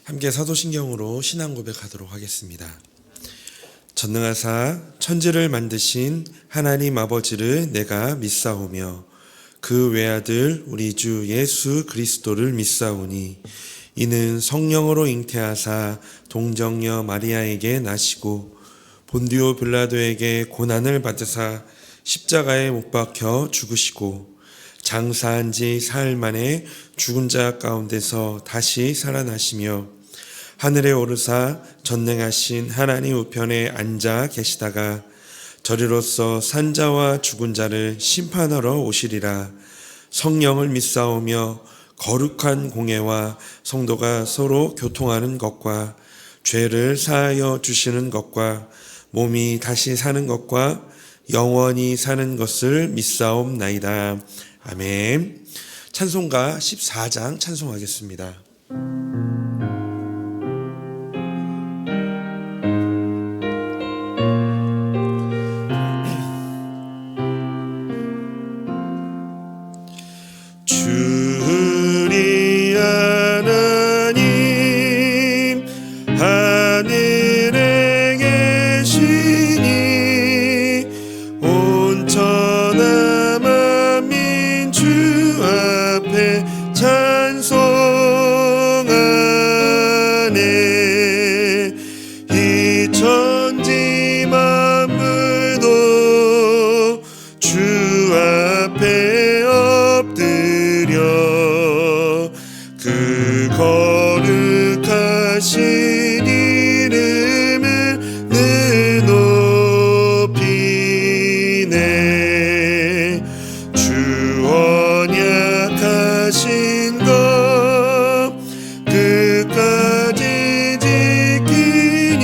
함께 사도신경으로 신앙 고백하도록 하겠습니다. 전능하사 천지를 만드신 하나님 아버지를 내가 믿사오며 그 외아들 우리 주 예수 그리스도를 믿사오니 이는 성령으로 잉태하사 동정녀 마리아에게 나시고 본디오 빌라도에게 고난을 받으사 십자가에 못 박혀 죽으시고 장사한 지 사흘 만에 죽은 자 가운데서 다시 살아나시며 하늘에 오르사 전능하신 하나님 우편에 앉아 계시다가 저리로서 산자와 죽은 자를 심판하러 오시리라. 성령을 믿사오며 거룩한 공예와 성도가 서로 교통하는 것과 죄를 사하여 주시는 것과 몸이 다시 사는 것과 영원히 사는 것을 믿사옵나이다. 아멘. 찬송가 14장 찬송하겠습니다. 주리 하나님 하늘에 계시니 온 천하 만민 주 앞에 찬송하네. 이 천지 만물도 주 앞에 엎드려 그 거룩하신 이름을 늘 높이네. 주 언약하신 것 끝까지 지키니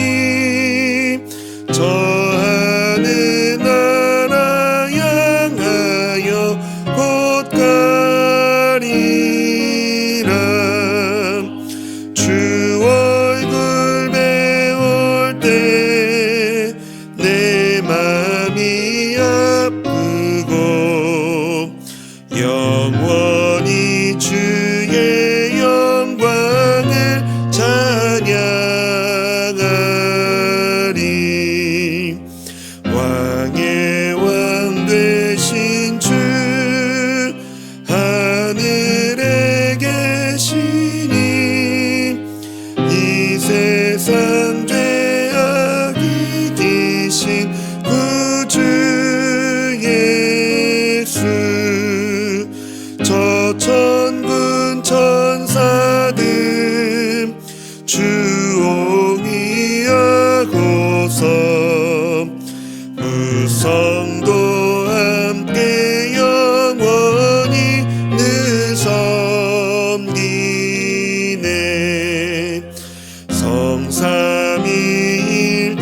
저 하늘 나라 향하여 곧 가리라. 주 얼굴 배울 때 내 맘이 아프고 영원히 주의 영광을 찬양하리. 왕의 왕 되신 주 하늘에 계시니 이 세상 죄악 이기신 구주 예수. 저 천군 천사들 주옹이하고서 무성도 함께 영원히 늘 섬기네.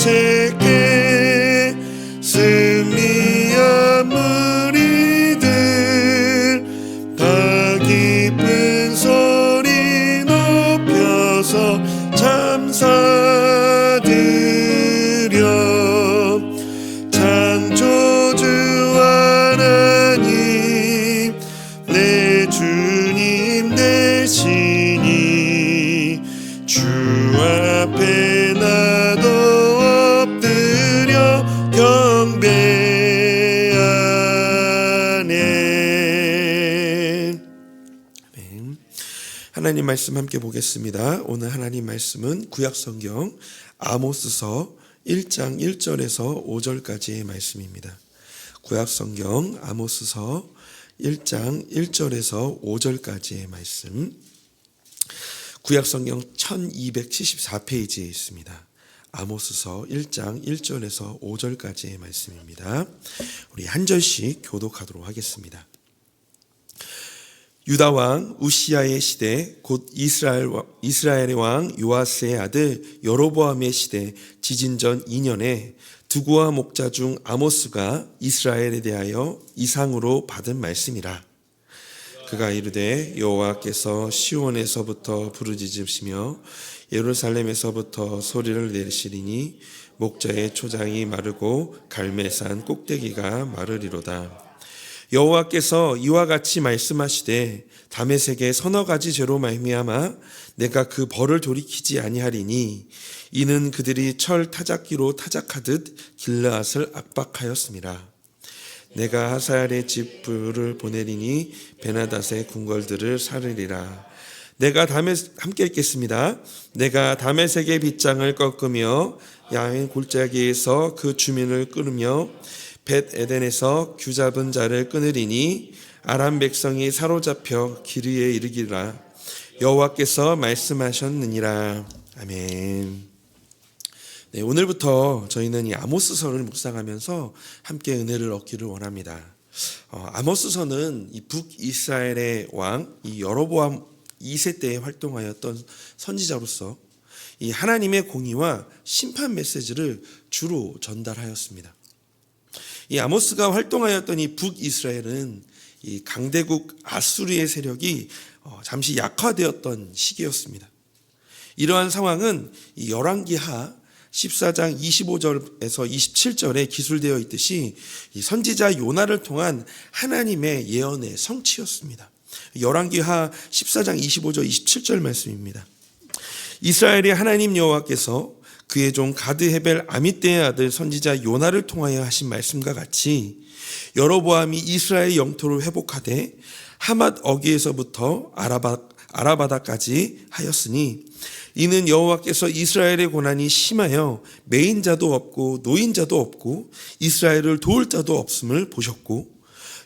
성삼위일체께 승리한 무리들 다 기쁜 소리 높여서 감사드려. 창조주 하나님 내 주님 되시니 주 앞에 나도 엎드려 경배하네. 아멘. 하나님 말씀 함께 보겠습니다. 오늘 하나님 말씀은 구약성경 아모스서 1장 1절에서 5절까지의 말씀입니다. 구약성경 아모스서 1장 1절에서 5절까지의 말씀. 구약성경 1274페이지에 있습니다. 아모스서 1장 1절에서 5절까지의 말씀입니다. 우리 한 절씩 교독하도록 하겠습니다. 유다 왕 우시야의 시대 곧 이스라엘의 왕 요아스의 아들 여로보암의 시대 지진전 2년에 두구와 목자 중 아모스가 이스라엘에 대하여 이상으로 받은 말씀이라. 그가 이르되 여호와께서 시온에서부터 부르짖으시며 예루살렘에서부터 소리를 내리시리니 목자의 초장이 마르고 갈매산 꼭대기가 마르리로다. 여호와께서 이와 같이 말씀하시되 다메섹의 서너 가지 죄로 말미암아 내가 그 벌을 돌이키지 아니하리니 이는 그들이 철 타작기로 타작하듯 길르앗을 압박하였습니다. 내가 하사엘의 집 불을 보내리니 베나닷의 궁궐들을 사르리라. 내가 함께 읽겠습니다. 내가 다메섹의 빗장을 꺾으며 야인 골짜기에서 그 주민을 끊으며 벳 에덴에서 규잡은 자를 끊으리니 아람 백성이 사로잡혀 기르에 이르기라. 여호와께서 말씀하셨느니라. 아멘. 네, 오늘부터 저희는 이 아모스서를 묵상하면서 함께 은혜를 얻기를 원합니다. 아모스서는 이 북이스라엘의 왕 이 여로보암 2세 때에 활동하였던 선지자로서 이 하나님의 공의와 심판 메시지를 주로 전달하였습니다. 이 아모스가 활동하였던 이 북이스라엘은 이 강대국 아수르의 세력이 잠시 약화되었던 시기였습니다. 이러한 상황은 이 열왕기하 14장 25절에서 27절에 기술되어 있듯이 이 선지자 요나를 통한 하나님의 예언의 성취였습니다. 열왕기하 14장 25절 27절 말씀입니다. 이스라엘의 하나님 여호와께서 그의 종 가드 헤벨 아미떼의 아들 선지자 요나를 통하여 하신 말씀과 같이 여로보암이 이스라엘 영토를 회복하되 하맛 어기에서부터 아라바다까지 하였으니 이는 여호와께서 이스라엘의 고난이 심하여 매인자도 없고 노인자도 없고 이스라엘을 도울 자도 없음을 보셨고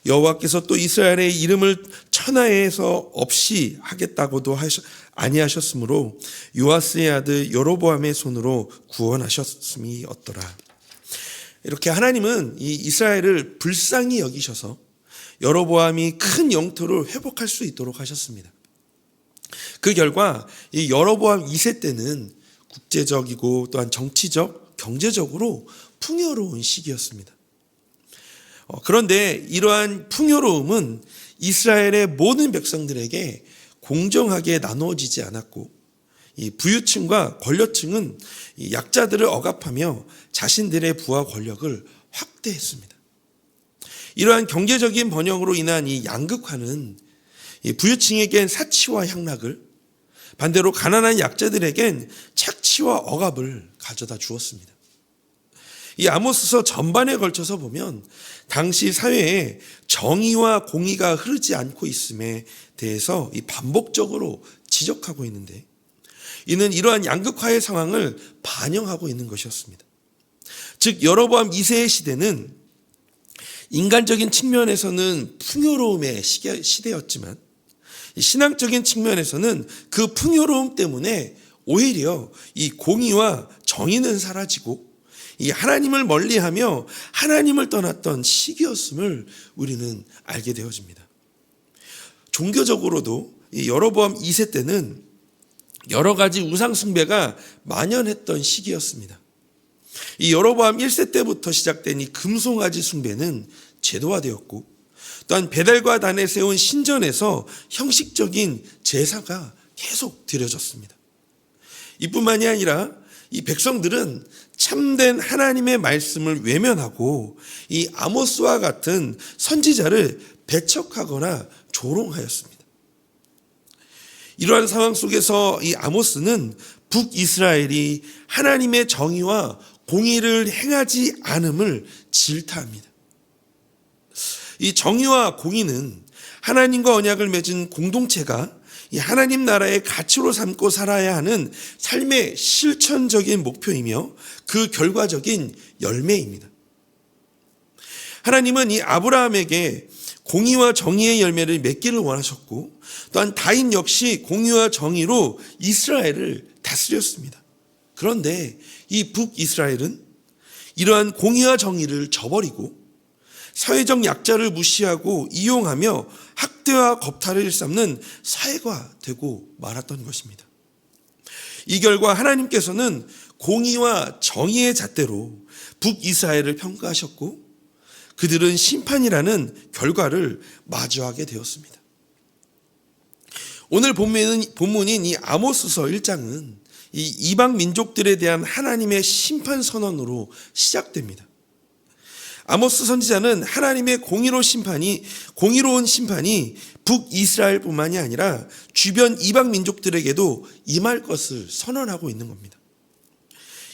여호와께서 또 이스라엘의 이름을 천하에서 없이 하겠다고도 아니하셨으므로 요아스의 아들 여로보암의 손으로 구원하셨음이 없더라. 이렇게 하나님은 이 이스라엘을 불쌍히 여기셔서 여로보암이 큰 영토를 회복할 수 있도록 하셨습니다. 그 결과 이 여로보암 2세 때는 국제적이고 또한 정치적, 경제적으로 풍요로운 시기였습니다. 그런데 이러한 풍요로움은 이스라엘의 모든 백성들에게 공정하게 나누어지지 않았고 이 부유층과 권력층은 이 약자들을 억압하며 자신들의 부와 권력을 확대했습니다. 이러한 경제적인 번영으로 인한 이 양극화는 이 부유층에겐 사치와 향락을, 반대로 가난한 약자들에겐 착취와 억압을 가져다 주었습니다. 이 아모스서 전반에 걸쳐서 보면 당시 사회에 정의와 공의가 흐르지 않고 있음에 대해서 이 반복적으로 지적하고 있는데, 이는 이러한 양극화의 상황을 반영하고 있는 것이었습니다. 즉 여로보암 2세의 시대는 인간적인 측면에서는 풍요로움의 시대였지만 신앙적인 측면에서는 그 풍요로움 때문에 오히려 이 공의와 정의는 사라지고 이 하나님을 멀리하며 하나님을 떠났던 시기였음을 우리는 알게 되어집니다. 종교적으로도 이 여로보암 2세 때는 여러 가지 우상 숭배가 만연했던 시기였습니다. 이 여로보암 1세 때부터 시작된 이 금송아지 숭배는 제도화되었고, 또한 베델과 단에 세운 신전에서 형식적인 제사가 계속 드려졌습니다. 이뿐만이 아니라 이 백성들은 참된 하나님의 말씀을 외면하고 이 아모스와 같은 선지자를 배척하거나 조롱하였습니다. 이러한 상황 속에서 이 아모스는 북이스라엘이 하나님의 정의와 공의를 행하지 않음을 질타합니다. 이 정의와 공의는 하나님과 언약을 맺은 공동체가 이 하나님 나라의 가치로 삼고 살아야 하는 삶의 실천적인 목표이며 그 결과적인 열매입니다. 하나님은 이 아브라함에게 공의와 정의의 열매를 맺기를 원하셨고, 또한 다윗 역시 공의와 정의로 이스라엘을 다스렸습니다. 그런데 이 북이스라엘은 이러한 공의와 정의를 저버리고 사회적 약자를 무시하고 이용하며 학대와 겁탈을 일삼는 사회가 되고 말았던 것입니다. 이 결과 하나님께서는 공의와 정의의 잣대로 북이스라엘을 평가하셨고 그들은 심판이라는 결과를 마주하게 되었습니다. 오늘 본문인 이 아모스서 1장은 이 이방 민족들에 대한 하나님의 심판 선언으로 시작됩니다. 아모스 선지자는 하나님의 공의로운 심판이 북이스라엘뿐만이 아니라 주변 이방 민족들에게도 임할 것을 선언하고 있는 겁니다.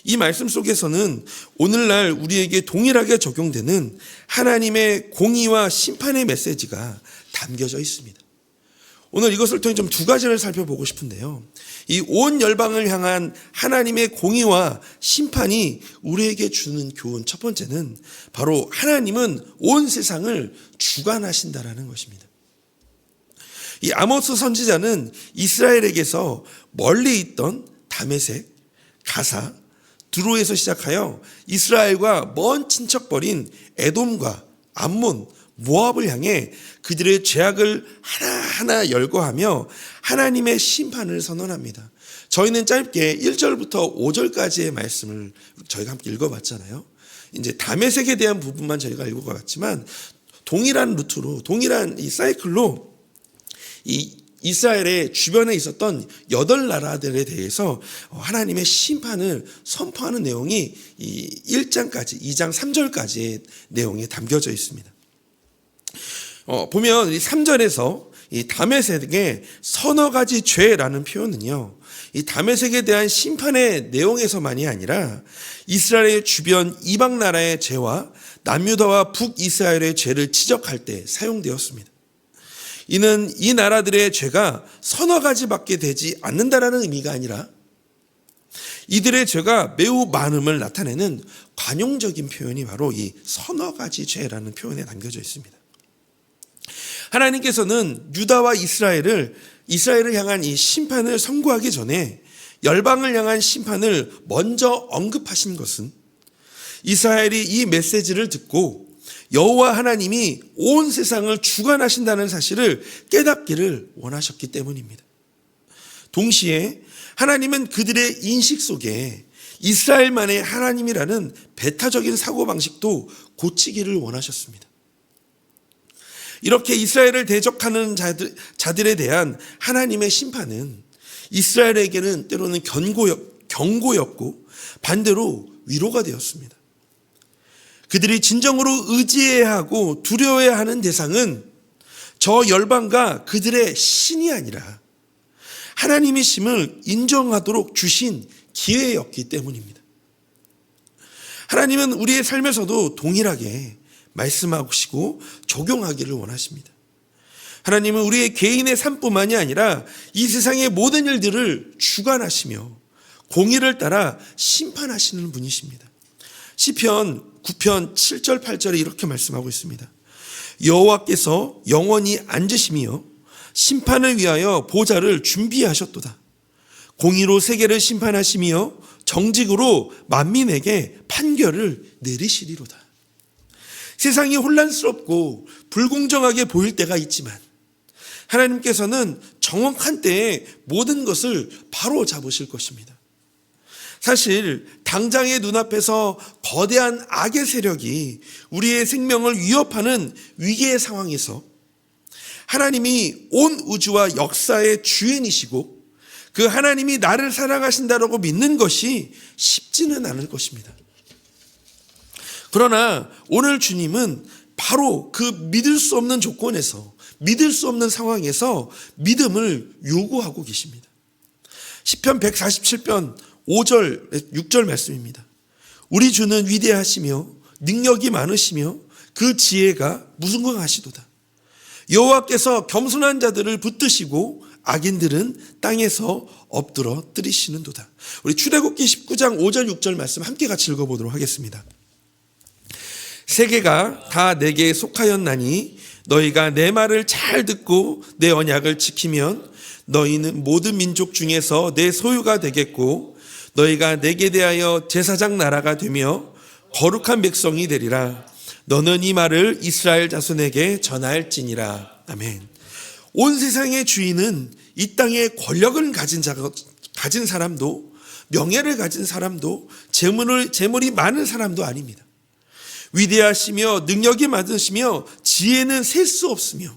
이 말씀 속에서는 오늘날 우리에게 동일하게 적용되는 하나님의 공의와 심판의 메시지가 담겨져 있습니다. 오늘 이것을 통해 좀 두 가지를 살펴보고 싶은데요. 이 온 열방을 향한 하나님의 공의와 심판이 우리에게 주는 교훈 첫 번째는 바로 하나님은 온 세상을 주관하신다라는 것입니다. 이 아모스 선지자는 이스라엘에게서 멀리 있던 다메섹, 가사, 드로에서 시작하여 이스라엘과 먼 친척벌인 에돔과 암몬, 모압을 향해 그들의 죄악을 하나하나 열거하며 하나님의 심판을 선언합니다. 저희는 짧게 1절부터 5절까지의 말씀을 저희가 함께 읽어봤잖아요. 이제 다메섹에 대한 부분만 저희가 읽어봤지만 동일한 루트로, 동일한 이 사이클로 이 이스라엘의 주변에 있었던 8나라들에 대해서 하나님의 심판을 선포하는 내용이 이 1장까지, 2장 3절까지의 내용에 담겨져 있습니다. 보면 이 3절에서 이 다메섹의 서너 가지 죄라는 표현은요, 이 다메섹에 대한 심판의 내용에서만이 아니라 이스라엘의 주변 이방 나라의 죄와 남유다와 북이스라엘의 죄를 지적할 때 사용되었습니다. 이는 이 나라들의 죄가 서너 가지밖에 되지 않는다라는 의미가 아니라 이들의 죄가 매우 많음을 나타내는 관용적인 표현이 바로 이 서너 가지 죄라는 표현에 담겨져 있습니다. 하나님께서는 유다와 이스라엘을 향한 이 심판을 선고하기 전에 열방을 향한 심판을 먼저 언급하신 것은 이스라엘이 이 메시지를 듣고 여호와 하나님이 온 세상을 주관하신다는 사실을 깨닫기를 원하셨기 때문입니다. 동시에 하나님은 그들의 인식 속에 이스라엘만의 하나님이라는 배타적인 사고방식도 고치기를 원하셨습니다. 이렇게 이스라엘을 대적하는 자들에 대한 하나님의 심판은 이스라엘에게는 때로는 경고였고 반대로 위로가 되었습니다. 그들이 진정으로 의지해야 하고 두려워해야 하는 대상은 저 열방과 그들의 신이 아니라 하나님이심을 인정하도록 주신 기회였기 때문입니다. 하나님은 우리의 삶에서도 동일하게 말씀하시고 적용하기를 원하십니다. 하나님은 우리의 개인의 삶뿐만이 아니라 이 세상의 모든 일들을 주관하시며 공의를 따라 심판하시는 분이십니다. 시편 9편 7절 8절에 이렇게 말씀하고 있습니다. 여호와께서 영원히 앉으시며 심판을 위하여 보좌를 준비하셨도다. 공의로 세계를 심판하시며 정직으로 만민에게 판결을 내리시리로다. 세상이 혼란스럽고 불공정하게 보일 때가 있지만 하나님께서는 정확한 때에 모든 것을 바로 잡으실 것입니다. 사실 당장의 눈앞에서 거대한 악의 세력이 우리의 생명을 위협하는 위기의 상황에서 하나님이 온 우주와 역사의 주인이시고 그 하나님이 나를 사랑하신다라고 믿는 것이 쉽지는 않을 것입니다. 그러나 오늘 주님은 바로 그 믿을 수 없는 조건에서, 믿을 수 없는 상황에서 믿음을 요구하고 계십니다. 시편 147편 5절, 6절 말씀입니다. 우리 주는 위대하시며 능력이 많으시며 그 지혜가 무궁하시도다. 여호와께서 겸손한 자들을 붙드시고 악인들은 땅에서 엎드러 뜨리시는도다. 우리 출애굽기 19장 5절 6절 말씀 함께 같이 읽어보도록 하겠습니다. 세계가 다 내게 속하였나니 너희가 내 말을 잘 듣고 내 언약을 지키면 너희는 모든 민족 중에서 내 소유가 되겠고 너희가 내게 대하여 제사장 나라가 되며 거룩한 백성이 되리라. 너는 이 말을 이스라엘 자손에게 전할지니라. 아멘. 온 세상의 주인은 이 땅에 권력을 가진 사람도, 명예를 가진 사람도, 재물이 많은 사람도 아닙니다. 위대하시며 능력이 많으시며 지혜는 셀 수 없으며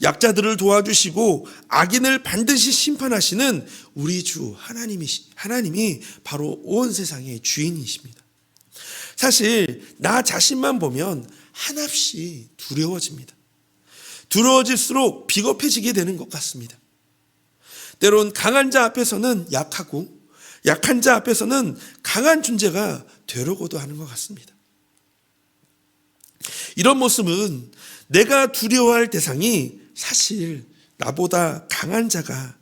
약자들을 도와주시고 악인을 반드시 심판하시는 우리 주 하나님이 바로 온 세상의 주인이십니다. 사실 나 자신만 보면 한없이 두려워집니다. 두려워질수록 비겁해지게 되는 것 같습니다. 때론 강한 자 앞에서는 약하고 약한 자 앞에서는 강한 존재가 되려고도 하는 것 같습니다. 이런 모습은 내가 두려워할 대상이 사실 나보다 강한 자가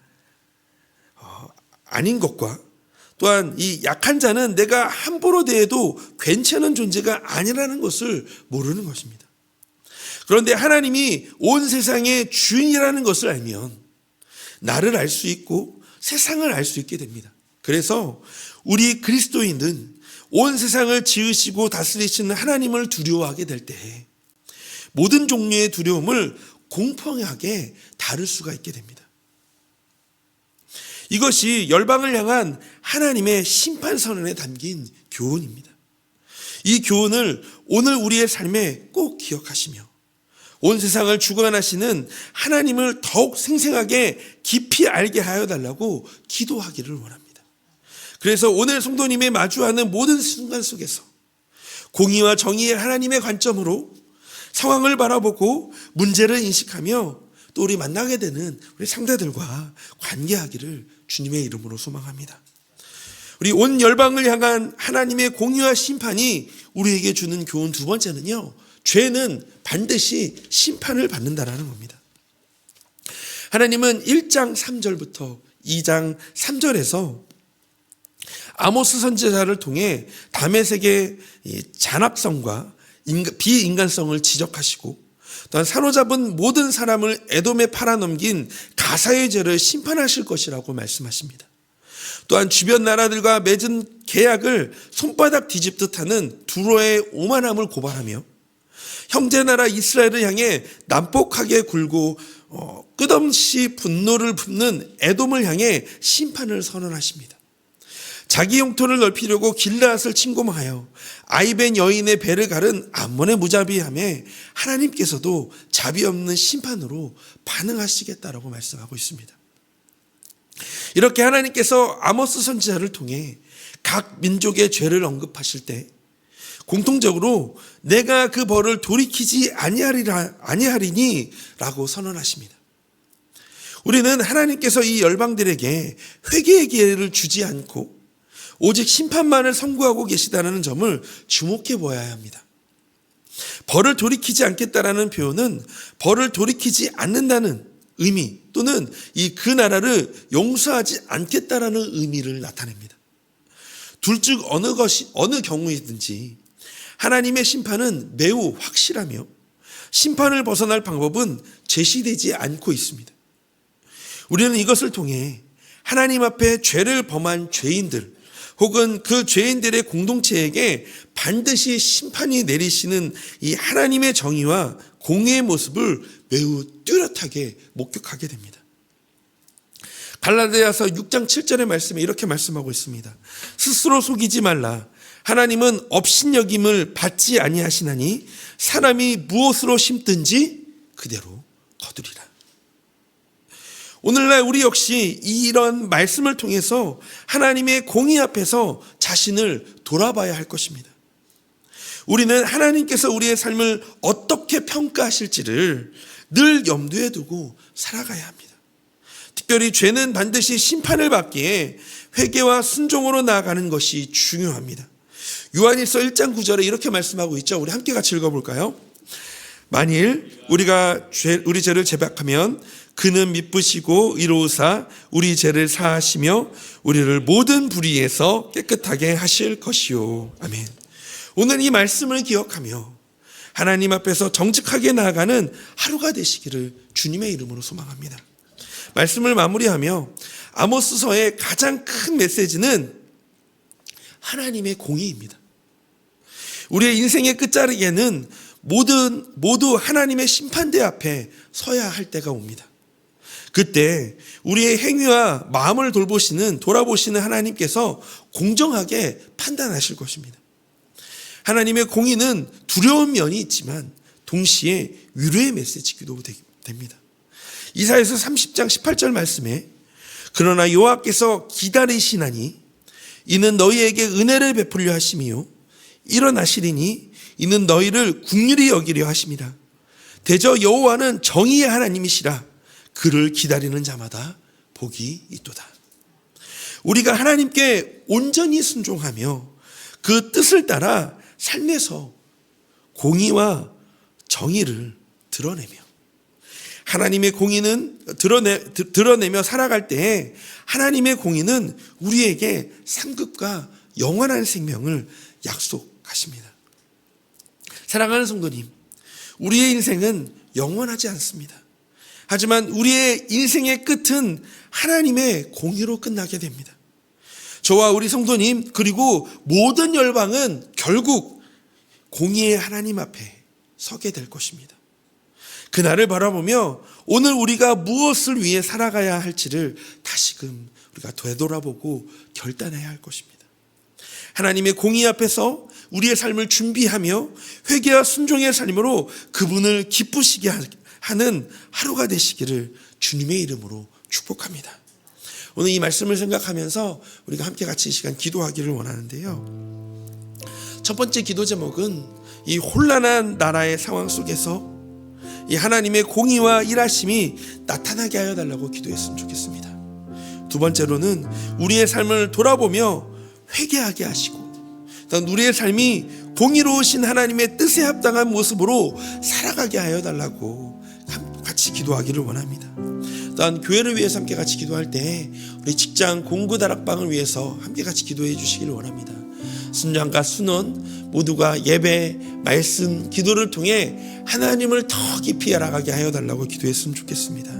아닌 것과 또한 이 약한 자는 내가 함부로 대해도 괜찮은 존재가 아니라는 것을 모르는 것입니다. 그런데 하나님이 온 세상의 주인이라는 것을 알면 나를 알 수 있고 세상을 알 수 있게 됩니다. 그래서 우리 그리스도인은 온 세상을 지으시고 다스리시는 하나님을 두려워하게 될 때 모든 종류의 두려움을 공평하게 다룰 수가 있게 됩니다. 이것이 열방을 향한 하나님의 심판 선언에 담긴 교훈입니다. 이 교훈을 오늘 우리의 삶에 꼭 기억하시며 온 세상을 주관하시는 하나님을 더욱 생생하게 깊이 알게 하여 달라고 기도하기를 원합니다. 그래서 오늘 성도님의 마주하는 모든 순간 속에서 공의와 정의의 하나님의 관점으로 상황을 바라보고 문제를 인식하며 또 우리 만나게 되는 우리 상대들과 관계하기를 주님의 이름으로 소망합니다. 우리 온 열방을 향한 하나님의 공의와 심판이 우리에게 주는 교훈 두 번째는요, 죄는 반드시 심판을 받는다라는 겁니다. 하나님은 1장 3절부터 2장 3절에서 아모스 선지자를 통해 다메섹의 잔악성과 비인간성을 지적하시고 또한 사로잡은 모든 사람을 에돔에 팔아넘긴 가사의 죄를 심판하실 것이라고 말씀하십니다. 또한 주변 나라들과 맺은 계약을 손바닥 뒤집듯 하는 두로의 오만함을 고발하며 형제 나라 이스라엘을 향해 난폭하게 굴고 끝없이 분노를 붓는 에돔을 향해 심판을 선언하십니다. 자기 영토를 넓히려고 길르앗을 침공하여 아이벤 여인의 배를 가른 암몬의 무자비함에 하나님께서도 자비 없는 심판으로 반응하시겠다라고 말씀하고 있습니다. 이렇게 하나님께서 아모스 선지자를 통해 각 민족의 죄를 언급하실 때 공통적으로 내가 그 벌을 돌이키지 아니하리니 라고 선언하십니다. 우리는 하나님께서 이 열방들에게 회개의 기회를 주지 않고 오직 심판만을 선고하고 계시다는 점을 주목해 보아야 합니다. 벌을 돌이키지 않겠다라는 표현은 벌을 돌이키지 않는다는 의미 또는 그 나라를 용서하지 않겠다라는 의미를 나타냅니다. 둘 중 어느 경우이든지 하나님의 심판은 매우 확실하며 심판을 벗어날 방법은 제시되지 않고 있습니다. 우리는 이것을 통해 하나님 앞에 죄를 범한 죄인들 혹은 그 죄인들의 공동체에게 반드시 심판이 내리시는 이 하나님의 정의와 공의의 모습을 매우 뚜렷하게 목격하게 됩니다. 갈라디아서 6장 7절의 말씀에 이렇게 말씀하고 있습니다. 스스로 속이지 말라. 하나님은 업신여김을 받지 아니하시나니 사람이 무엇으로 심든지 그대로 거두리라. 오늘날 우리 역시 이런 말씀을 통해서 하나님의 공의 앞에서 자신을 돌아봐야 할 것입니다. 우리는 하나님께서 우리의 삶을 어떻게 평가하실지를 늘 염두에 두고 살아가야 합니다. 특별히 죄는 반드시 심판을 받기에 회개와 순종으로 나아가는 것이 중요합니다. 요한일서 1장 9절에 이렇게 말씀하고 있죠. 우리 함께 같이 읽어볼까요? 만일 우리 죄를 제박하면 그는 미쁘시고 이로우사 우리 죄를 사하시며 우리를 모든 불의에서 깨끗하게 하실 것이요. 아멘. 오늘 이 말씀을 기억하며 하나님 앞에서 정직하게 나아가는 하루가 되시기를 주님의 이름으로 소망합니다. 말씀을 마무리하며 아모스서의 가장 큰 메시지는 하나님의 공의입니다. 우리의 인생의 끝자락에는 모두 하나님의 심판대 앞에 서야 할 때가 옵니다. 그때 우리의 행위와 마음을 돌아보시는 하나님께서 공정하게 판단하실 것입니다. 하나님의 공의는 두려운 면이 있지만 동시에 위로의 메시지이기도 됩니다. 이사야서 30장 18절 말씀에 그러나 여호와께서 기다리시나니 이는 너희에게 은혜를 베풀려 하심이요 일어나시리니 이는 너희를 긍휼히 여기려 하심이라. 대저 여호와는 정의의 하나님이시라. 그를 기다리는 자마다 복이 있도다. 우리가 하나님께 온전히 순종하며 그 뜻을 따라 삶에서 공의와 정의를 드러내며 하나님의 공의는 드러내며 살아갈 때에 하나님의 공의는 우리에게 상급과 영원한 생명을 약속하십니다. 사랑하는 성도님, 우리의 인생은 영원하지 않습니다. 하지만 우리의 인생의 끝은 하나님의 공의로 끝나게 됩니다. 저와 우리 성도님 그리고 모든 열방은 결국 공의의 하나님 앞에 서게 될 것입니다. 그날을 바라보며 오늘 우리가 무엇을 위해 살아가야 할지를 다시금 우리가 되돌아보고 결단해야 할 것입니다. 하나님의 공의 앞에서 우리의 삶을 준비하며 회개와 순종의 삶으로 그분을 기쁘시게 하는 하루가 되시기를 주님의 이름으로 축복합니다. 오늘 이 말씀을 생각하면서 우리가 함께 같이 이 시간 기도하기를 원하는데요. 첫 번째 기도 제목은 이 혼란한 나라의 상황 속에서 이 하나님의 공의와 일하심이 나타나게 하여 달라고 기도했으면 좋겠습니다. 두 번째로는 우리의 삶을 돌아보며 회개하게 하시고 또한 우리의 삶이 공의로우신 하나님의 뜻에 합당한 모습으로 살아가게 하여 달라고 같이 기도하기를 원합니다. 또한 교회를 위해서 함께 같이 기도할 때 우리 직장 공구 다락방을 위해서 함께 같이 기도해 주시기를 원합니다. 순장과 순원 모두가 예배, 말씀, 기도를 통해 하나님을 더 깊이 알아가게 하여 달라고 기도했으면 좋겠습니다.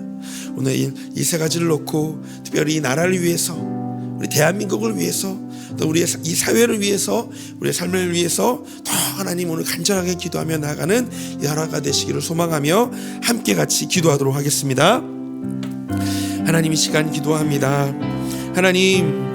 오늘 이 세 가지를 놓고 특별히 이 나라를 위해서, 우리 대한민국을 위해서, 또 우리의 이 사회를 위해서, 우리의 삶을 위해서 더 하나님 오늘 간절하게 기도하며 나아가는 이 하루가 되시기를 소망하며 함께 같이 기도하도록 하겠습니다. 하나님, 이 시간 기도합니다. 하나님,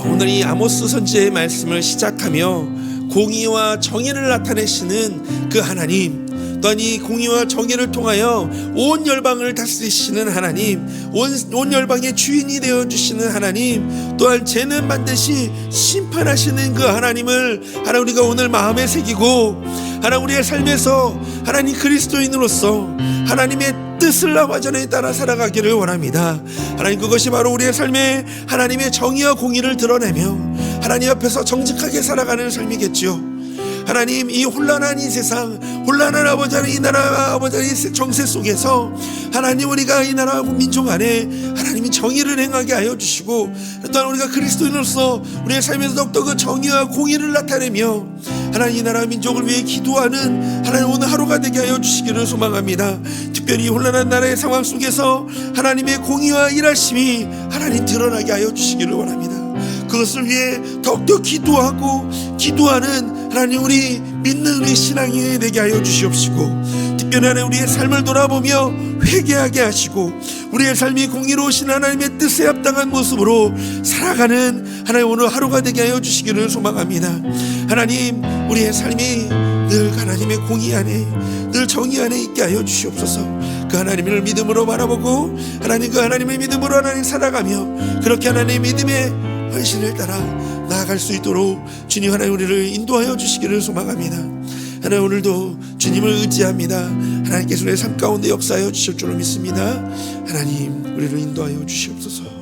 오늘 이 아모스 선지자의 말씀을 시작하며 공의와 정의를 나타내시는 그 하나님, 또한 이 공의와 정의를 통하여 온 열방을 다스리시는 하나님, 온 열방의 주인이 되어주시는 하나님, 또한 죄는 반드시 심판하시는 그 하나님을 하나님 우리가 오늘 마음에 새기고 하나님 우리의 삶에서 하나님 그리스도인으로서 하나님의 뜻을 완전히 따라 살아가기를 원합니다. 하나님, 그것이 바로 우리의 삶에 하나님의 정의와 공의를 드러내며 하나님 앞에서 정직하게 살아가는 삶이겠지요. 하나님, 이 혼란한 이 세상, 혼란한 아버지 이 나라 아버지 정세 속에서 하나님 우리가 이 나라 민족 안에 하나님이 정의를 행하게 하여 주시고 또한 우리가 그리스도인으로서 우리의 삶에서 더욱더 그 정의와 공의를 나타내며 하나님 이 나라 민족을 위해 기도하는 하나님 오늘 하루가 되게 하여 주시기를 소망합니다. 특별히 혼란한 나라의 상황 속에서 하나님의 공의와 일하심이 하나님 드러나게 하여 주시기를 원합니다. 그것을 위해 더욱더 기도하고 기도하는 하나님 우리 믿는 우리 신앙이 되게 하여 주시옵시고, 특별히 하나님 우리의 삶을 돌아보며 회개하게 하시고 우리의 삶이 공의로우신 하나님의 뜻에 합당한 모습으로 살아가는 하나님 오늘 하루가 되게 하여 주시기를 소망합니다. 하나님, 우리의 삶이 늘 하나님의 공의 안에, 늘 정의 안에 있게 하여 주시옵소서. 그 하나님을 믿음으로 바라보고 하나님 그 하나님의 믿음으로 하나님 살아가며 그렇게 하나님의 믿음의 헌신을 따라 나아갈 수 있도록 주님 하나님 우리를 인도하여 주시기를 소망합니다. 하나님, 오늘도 주님을 의지합니다. 하나님께서 우리의 삶 가운데 역사하여 주실 줄로 믿습니다. 하나님, 우리를 인도하여 주시옵소서.